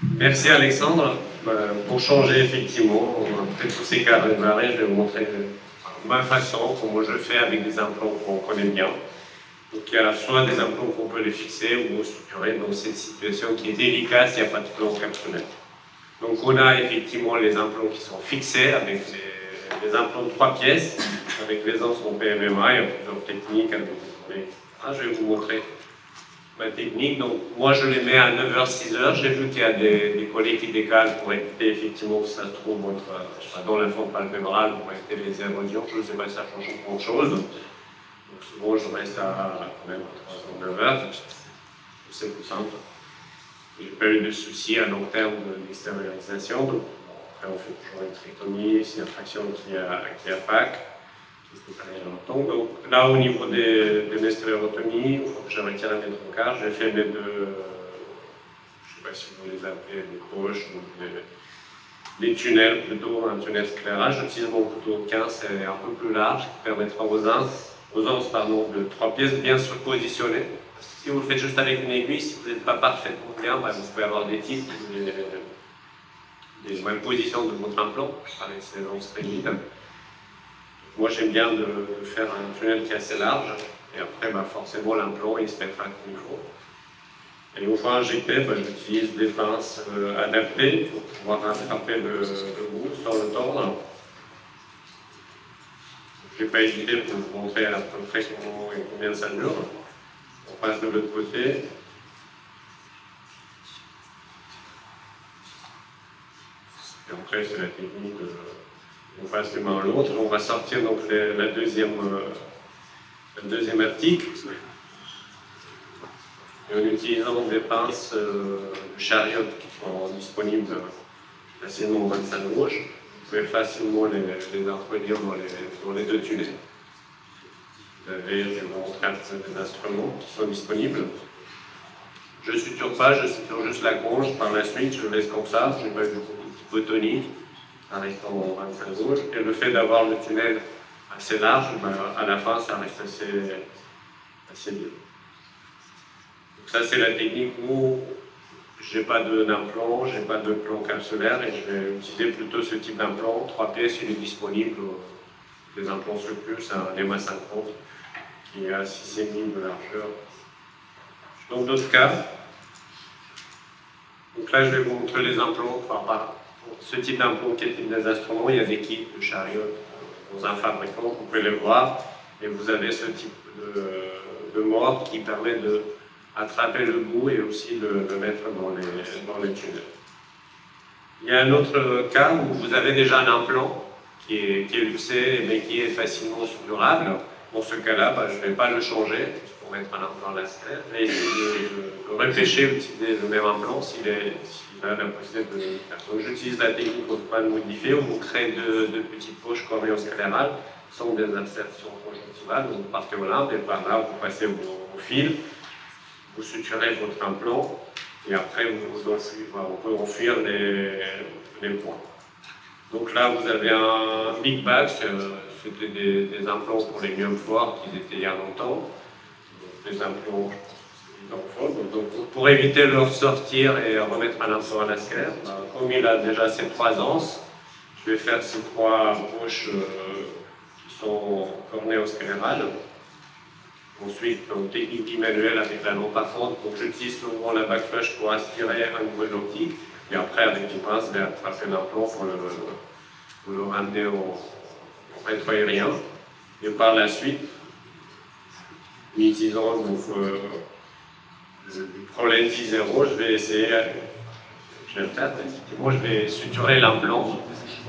Merci Alexandre. Pour changer effectivement, après tous ces cas de démarrage, je vais vous montrer ma façon, comment je fais avec des implants qu'on connaît bien. Donc il y a soit des implants qu'on peut les fixer ou structurer dans cette situation qui est délicate, il n'y a pas de plan capsulaire. Donc on a effectivement les implants qui sont fixés avec les implants de 3 pièces, avec les os en PMMA, il y a plusieurs techniques. Je vais vous montrer ma technique. Donc moi je les mets à 9h, 6h. J'ai vu qu'il y a des collègues qui décalent pour éviter effectivement que ça se trouve dans la forme palpébrale pour éviter les érosions. Je ne sais pas si ça change grand chose. Donc souvent je reste quand même à 9h. C'est plus simple. J'ai pas eu de soucis à long terme d'extériorisation. Donc après on fait toujours une trichomie, c'est une fraction qui a PAC. Donc là, au niveau de mes stéréotomies, il faut que je retire mes troncards. J'ai fait mes deux, je ne sais pas si vous les appelez, des poches ou des tunnels plutôt, un tunnel éclairage. J'utilise mon couteau 15, c'est un peu plus large, qui permettra aux anses de 3 pièces bien se positionner. Si vous le faites juste avec une aiguille, si vous n'êtes pas parfaitement bien, vous pouvez avoir des tics, des malpositions de votre implant avec ces anses rigides. Moi, j'aime bien de faire un tunnel qui est assez large, et après, forcément, l'implant, il se mettra comme il faut. Et une fois injecté, j'utilise des pinces adaptées pour pouvoir attraper le bout sans le tordre. Je ne vais pas hésiter pour vous montrer à peu près combien ça dure. On passe de l'autre côté. Et après, c'est la technique de... On passe d'une main à l'autre, on va sortir donc la deuxième article. Et en utilisant des pinces de chariot qui sont disponibles facilement au 25 gauche, vous pouvez facilement les introduire dans les deux tunnels. Vous avez, je vais vous montrer un peu des instruments qui sont disponibles. Je ne suture pas, je suture juste la conche. Par la suite, je laisse comme ça, je mets du botonie. En restant au 25 gauche, et le fait d'avoir le tunnel assez large, à la fin, ça reste assez bien. Donc ça, c'est la technique où je n'ai pas d'implant, je n'ai pas de plan capsulaire, et je vais utiliser plutôt ce type d'implant. 3 pièces, il est disponible, des implants sur plus, un MA50, qui est à 6,5 de largeur. Dans d'autres cas, donc là, je vais vous montrer les implants par ce type d'implant qui est des instruments, il y a des kits de chariot dans un fabricant, vous pouvez les voir, et vous avez ce type de mort qui permet d'attraper le bout et aussi de le mettre dans les tunnels. Il y a un autre cas où vous avez déjà un implant qui est luxé mais qui est facilement suturable. Dans ce cas-là, je ne vais pas le changer pour mettre un implant laser. Je vais essayer de repêcher, utiliser le même implant s'il a la possibilité de le faire. Donc j'utilise la technique pour ne pas le modifier, où vous créez deux petites poches cornéosclérales, sont des insertions conjonctivales, vous partez au limbe et par là vous passez au fil, vous suturez votre implant et après on peut enfuir les points. Donc là vous avez un big bag, c'était des implants pour les myomes forts qui étaient il y a longtemps, des implants. Donc, pour éviter de leur sortir et remettre un implant à la sclère, comme il a déjà ces 3 anses, je vais faire ces 3 poches qui sont cornéosclérales. Ensuite, une technique manuelle avec la lampe à fente, donc j'utilise souvent la backflash pour aspirer un niveau de l'optique, et après avec une pince, je vais attraper l'implant pour le ramener au rétro-aérien. Et par la suite, en utilisant le problème 10-0, je vais essayer, je vais le faire, moi je vais suturer l'implant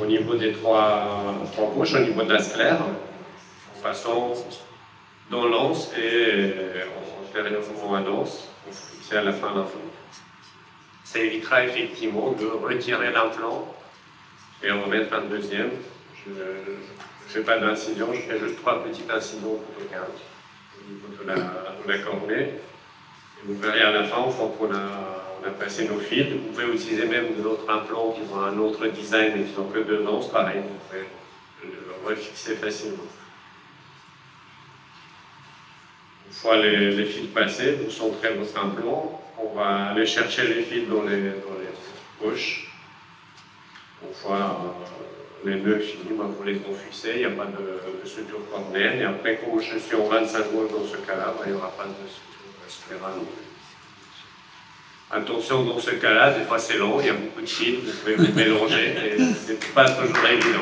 au niveau des 3 poches, au niveau de la sclère, en passant dans l'anse et antérieurement à l'anse, pour fixer à la fin l'implant. Ça évitera effectivement de retirer l'implant et en remettre un deuxième. Je ne fais pas d'incision, je fais juste 3 petites incisions plutôt qu'un au niveau de la cornée. Et vous verrez à la fin, une fois qu'on a passé nos fils, vous pouvez utiliser même d'autres implants qui ont un autre design et qui n'ont que 2 anses, pareil, vous pouvez le refixer facilement. Une fois les fils passés, vous centrez votre implant, on va aller chercher les fils dans les gauche. On voit les nœuds finis, vous les confissez, il n'y a pas de suture cornéenne. Et après, comme je suis en 25 gauche dans ce cas-là, il n'y aura pas de suture sclérale. Attention, dans ce cas-là, des fois c'est long, il y a beaucoup de fils, vous pouvez vous mélanger et c'est pas toujours évident.